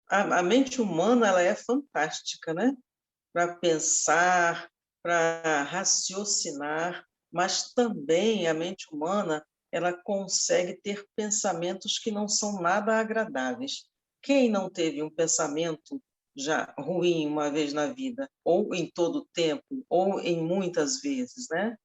A mente humana, ela é fantástica, né? Para pensar, para raciocinar, mas também a mente humana, ela consegue ter pensamentos que não são nada agradáveis. Quem não teve um pensamento já ruim uma vez na vida, ou em todo o tempo, ou em muitas vezes, né?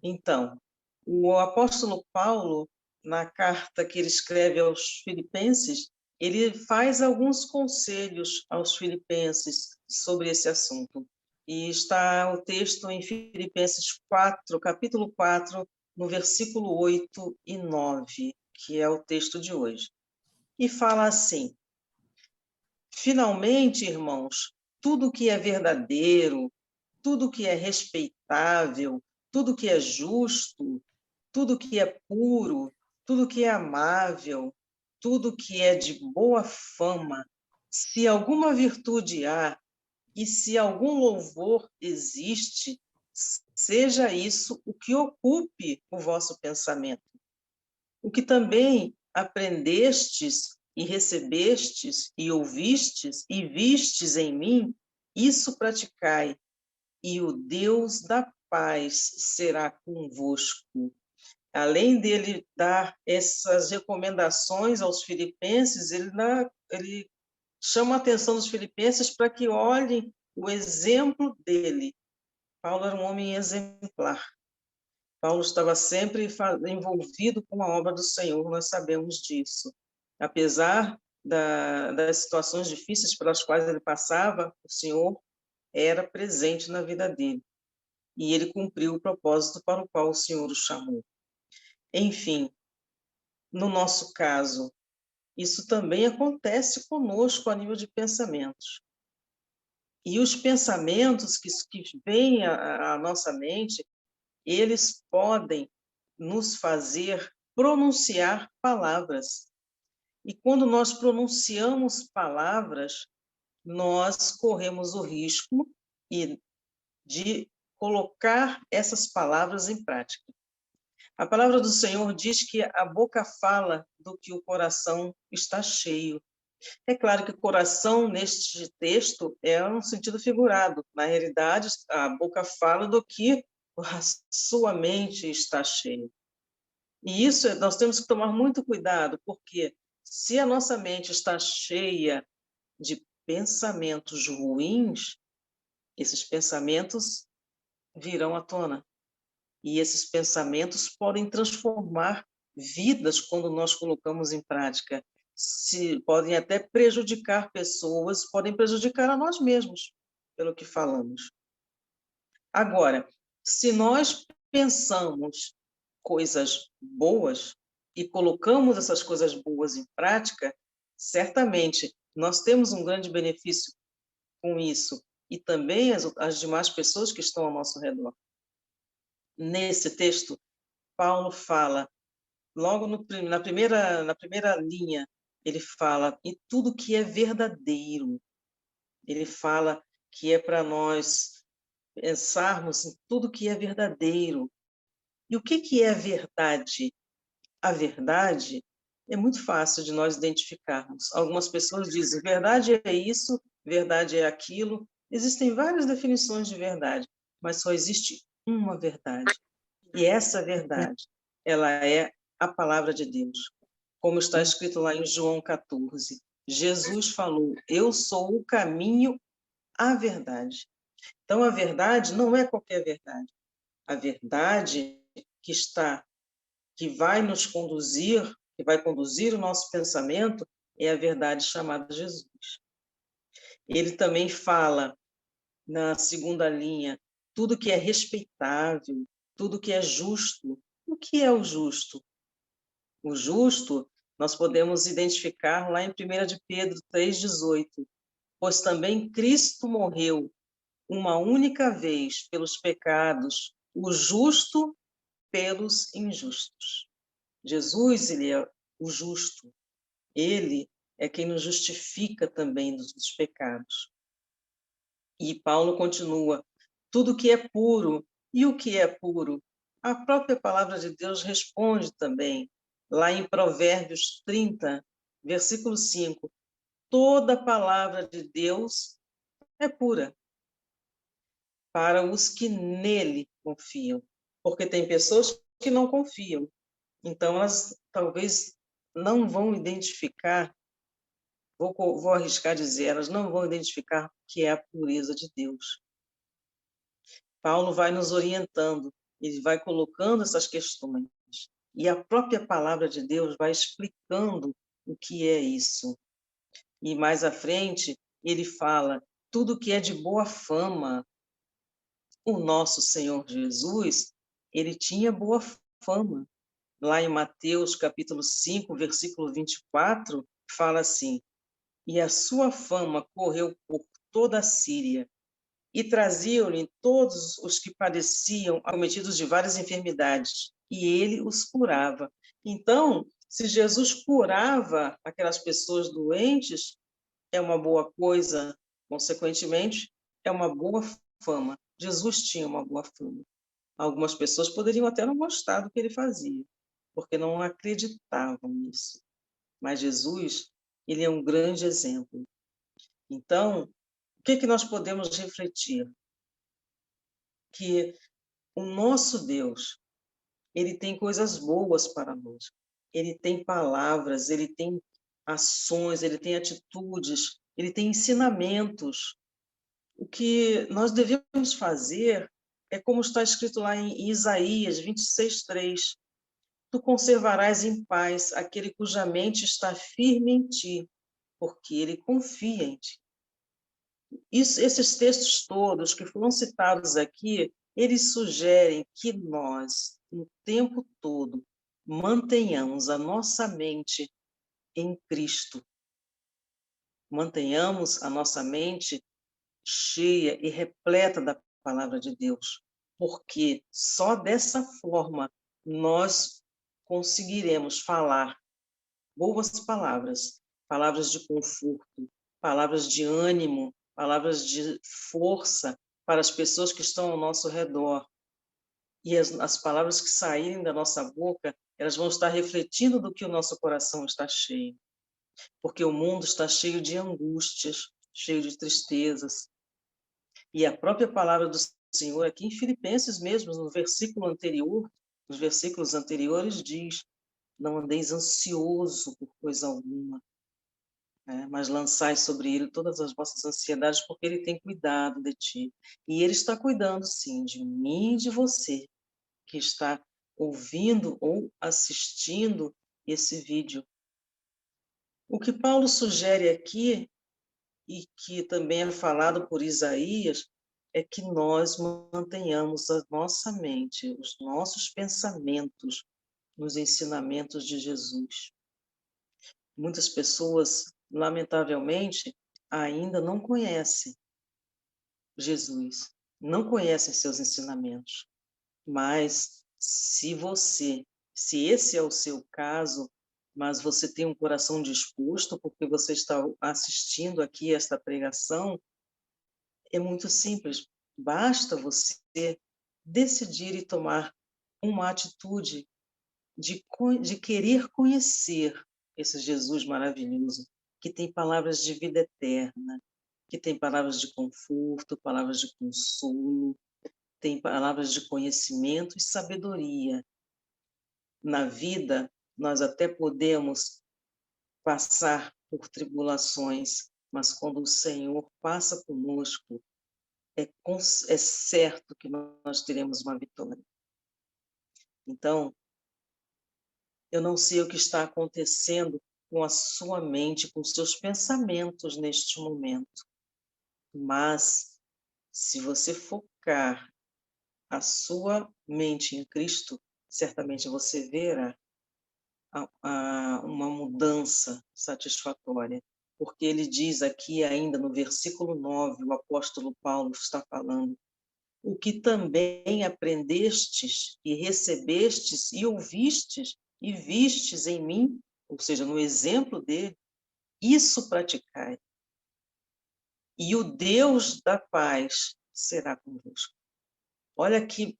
Então, o apóstolo Paulo, na carta que ele escreve aos Filipenses, ele faz alguns conselhos aos filipenses sobre esse assunto. E está o texto em Filipenses 4, capítulo 4, no versículo 8 e 9, que é o texto de hoje. E fala assim: finalmente, irmãos, tudo que é verdadeiro, tudo que é respeitável, tudo que é justo, tudo que é puro, tudo que é amável, tudo que é de boa fama, se alguma virtude há e se algum louvor existe, seja isso o que ocupe o vosso pensamento. O que também aprendestes e recebestes e ouvistes e vistes em mim, isso praticai, e o Deus da paz será convosco. Além dele dar essas recomendações aos filipenses, ele chama a atenção dos filipenses para que olhem o exemplo dele. Paulo era um homem exemplar. Paulo estava sempre envolvido com a obra do Senhor, nós sabemos disso. Apesar das situações difíceis pelas quais ele passava, o Senhor era presente na vida dele. E ele cumpriu o propósito para o qual o Senhor o chamou. Enfim, no nosso caso, isso também acontece conosco a nível de pensamentos. E os pensamentos que vêm à nossa mente, eles podem nos fazer pronunciar palavras. E quando nós pronunciamos palavras, nós corremos o risco de colocar essas palavras em prática. A palavra do Senhor diz que a boca fala do que o coração está cheio. É claro que coração, neste texto, é um sentido figurado. Na realidade, a boca fala do que a sua mente está cheia. E isso nós temos que tomar muito cuidado, porque se a nossa mente está cheia de pensamentos ruins, esses pensamentos virão à tona. E esses pensamentos podem transformar vidas quando nós colocamos em prática. Podem até prejudicar pessoas, podem prejudicar a nós mesmos, pelo que falamos. Agora, se nós pensamos coisas boas e colocamos essas coisas boas em prática, certamente nós temos um grande benefício com isso, e também as demais pessoas que estão ao nosso redor. Nesse texto, Paulo fala, logo na primeira linha, ele fala, e tudo que é verdadeiro. Ele fala que é para nós pensarmos em tudo que é verdadeiro. E o que é a verdade? A verdade é muito fácil de nós identificarmos. Algumas pessoas dizem, verdade é isso, verdade é aquilo. Existem várias definições de verdade, mas só existe uma verdade. E essa verdade, ela é a palavra de Deus. Como está escrito lá em João 14. Jesus falou, eu sou o caminho, a verdade. Então, a verdade não é qualquer verdade. A verdade que vai nos conduzir, que vai conduzir o nosso pensamento, é a verdade chamada Jesus. Ele também fala, na segunda linha, tudo que é respeitável, tudo que é justo. O que é o justo? O justo, nós podemos identificar lá em 1 de Pedro 3,18, pois também Cristo morreu uma única vez pelos pecados, o justo pelos injustos. Jesus, ele é o justo. Ele é quem nos justifica também dos pecados. E Paulo continua, tudo que é puro. E o que é puro? A própria palavra de Deus responde também, lá em Provérbios 30, versículo 5. toda palavra de Deus é pura para os que nele confiam. Porque tem pessoas que não confiam. Então, elas talvez não vão identificar, vou arriscar dizer, elas não vão identificar o que é a pureza de Deus. Paulo vai nos orientando, ele vai colocando essas questões. E a própria palavra de Deus vai explicando o que é isso. E mais à frente, ele fala, tudo que é de boa fama, o nosso Senhor Jesus, ele tinha boa fama. Lá em Mateus, capítulo 5, versículo 24, fala assim, e a sua fama correu por toda a Síria, e traziam-lhe todos os que padeciam, acometidos de várias enfermidades, e ele os curava. Então, se Jesus curava aquelas pessoas doentes, é uma boa coisa, consequentemente, é uma boa fama. Jesus tinha uma boa fama. Algumas pessoas poderiam até não gostar do que ele fazia, porque não acreditavam nisso. Mas Jesus, ele é um grande exemplo. Então, o que nós podemos refletir? Que o nosso Deus, ele tem coisas boas para nós. Ele tem palavras, ele tem ações, ele tem atitudes, ele tem ensinamentos. O que nós devemos fazer é como está escrito lá em Isaías 26:3. Tu conservarás em paz aquele cuja mente está firme em ti, porque ele confia em ti. Esses textos todos que foram citados aqui, eles sugerem que nós, o tempo todo, mantenhamos a nossa mente em Cristo. Mantenhamos a nossa mente cheia e repleta da palavra de Deus, porque só dessa forma nós conseguiremos falar boas palavras, palavras de conforto, palavras de ânimo, palavras de força para as pessoas que estão ao nosso redor. E as palavras que saírem da nossa boca, elas vão estar refletindo do que o nosso coração está cheio. Porque o mundo está cheio de angústias, cheio de tristezas. E a própria palavra do Senhor aqui em Filipenses mesmo, no versículo anterior, nos versículos anteriores diz: não andeis ansioso por coisa alguma, né? Mas lançai sobre ele todas as vossas ansiedades, porque ele tem cuidado de ti. E ele está cuidando, sim, de mim e de você, que está ouvindo ou assistindo esse vídeo. O que Paulo sugere aqui, e que também é falado por Isaías, é que nós mantenhamos a nossa mente, os nossos pensamentos nos ensinamentos de Jesus. Muitas pessoas, lamentavelmente, ainda não conhecem Jesus, não conhecem seus ensinamentos. Mas se esse é o seu caso, mas você tem um coração disposto, porque você está assistindo aqui esta pregação, é muito simples. Basta você decidir e tomar uma atitude de querer conhecer esse Jesus maravilhoso, que tem palavras de vida eterna, que tem palavras de conforto, palavras de consolo, tem palavras de conhecimento e sabedoria. Na vida, nós até podemos passar por tribulações, mas quando o Senhor passa conosco, é certo que nós teremos uma vitória. Então, eu não sei o que está acontecendo com a sua mente, com seus pensamentos neste momento, mas se você focar a sua mente em Cristo, certamente você verá uma mudança satisfatória. Porque ele diz aqui ainda no versículo 9, o apóstolo Paulo está falando, o que também aprendestes e recebestes e ouvistes e vistes em mim, ou seja, no exemplo dele, isso praticai. E o Deus da paz será convosco. Olha que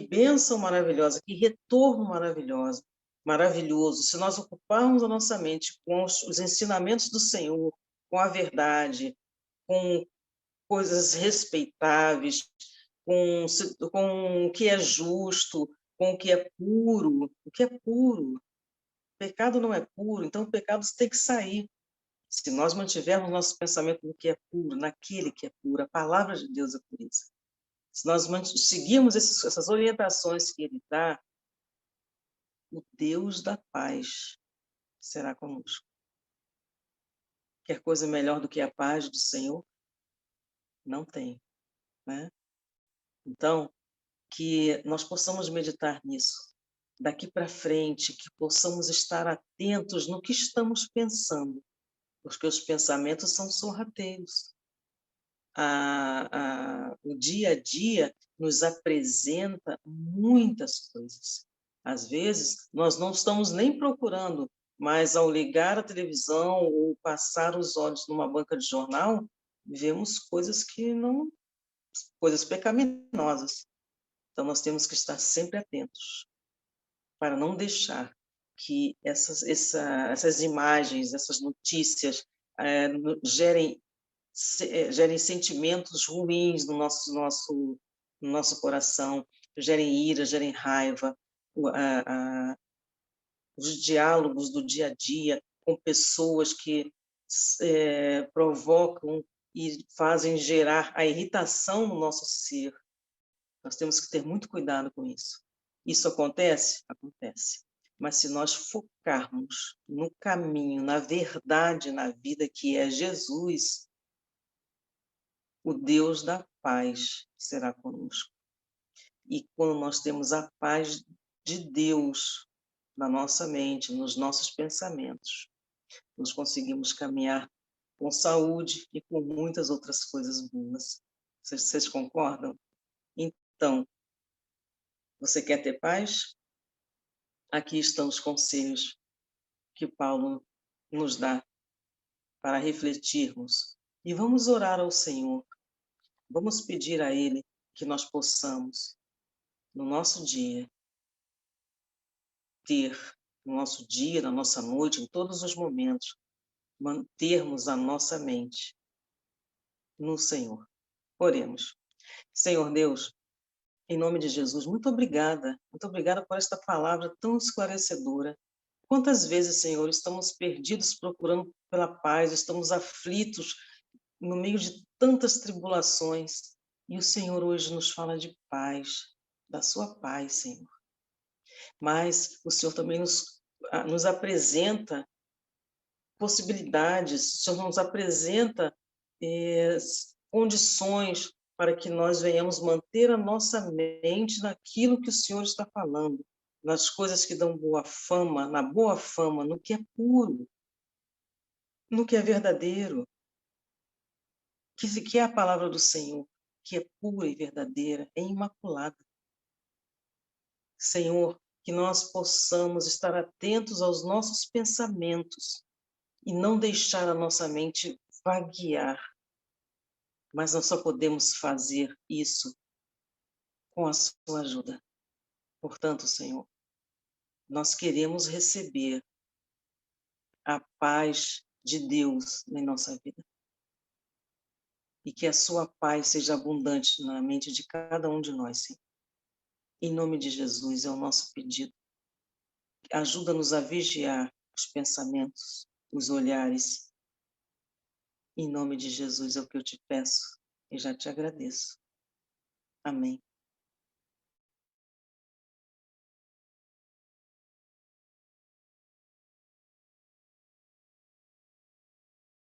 bênção maravilhosa, que retorno maravilhoso. maravilhoso, se nós ocuparmos a nossa mente com os ensinamentos do Senhor, com a verdade, com coisas respeitáveis, com o que é justo, com o que é puro. O que é puro? O pecado não é puro, então o pecado tem que sair. Se nós mantivermos nosso pensamento no que é puro, naquele que é puro, a palavra de Deus é pureza. Se nós seguirmos essas orientações que ele dá, o Deus da paz será conosco. Quer coisa melhor do que a paz do Senhor? Não tem, né? Então, que nós possamos meditar nisso. Daqui para frente, que possamos estar atentos no que estamos pensando, porque os pensamentos são sorrateiros. O dia a dia nos apresenta muitas coisas. Às vezes, nós não estamos nem procurando, mas ao ligar a televisão ou passar os olhos numa banca de jornal, vemos coisas que não, coisas pecaminosas. Então, nós temos que estar sempre atentos para não deixar que essas imagens, essas notícias gerem sentimentos ruins no nosso coração, gerem ira, gerem raiva, os diálogos do dia a dia com pessoas que provocam e fazem gerar a irritação no nosso ser. Nós temos que ter muito cuidado com isso. Isso acontece? Acontece. Mas se nós focarmos no caminho, na verdade, na vida que é Jesus, o Deus da paz será conosco. E quando nós temos a paz de Deus na nossa mente, nos nossos pensamentos, nós conseguimos caminhar com saúde e com muitas outras coisas boas. Vocês concordam? Então, você quer ter paz? Aqui estão os conselhos que Paulo nos dá para refletirmos. E vamos orar ao Senhor. Vamos pedir a Ele que nós possamos, no nosso dia, na nossa noite, em todos os momentos, mantermos a nossa mente no Senhor. Oremos. Senhor Deus, em nome de Jesus, muito obrigada por esta palavra tão esclarecedora. Quantas vezes, Senhor, estamos perdidos procurando pela paz, estamos aflitos no meio de tantas tribulações, e o Senhor hoje nos fala de paz, da sua paz, Senhor. Mas o Senhor também nos apresenta possibilidades, o Senhor nos apresenta condições para que nós venhamos manter a nossa mente naquilo que o Senhor está falando, nas coisas que dão boa fama, na boa fama, no que é puro, no que é verdadeiro, que é a palavra do Senhor, que é pura e verdadeira, é imaculada. Senhor, que nós possamos estar atentos aos nossos pensamentos e não deixar a nossa mente vaguear. Mas nós só podemos fazer isso com a sua ajuda. Portanto, Senhor, nós queremos receber a paz de Deus em nossa vida. E que a sua paz seja abundante na mente de cada um de nós, Senhor. Em nome de Jesus é o nosso pedido. Ajuda-nos a vigiar os pensamentos, os olhares. Em nome de Jesus é o que eu te peço e já te agradeço. Amém.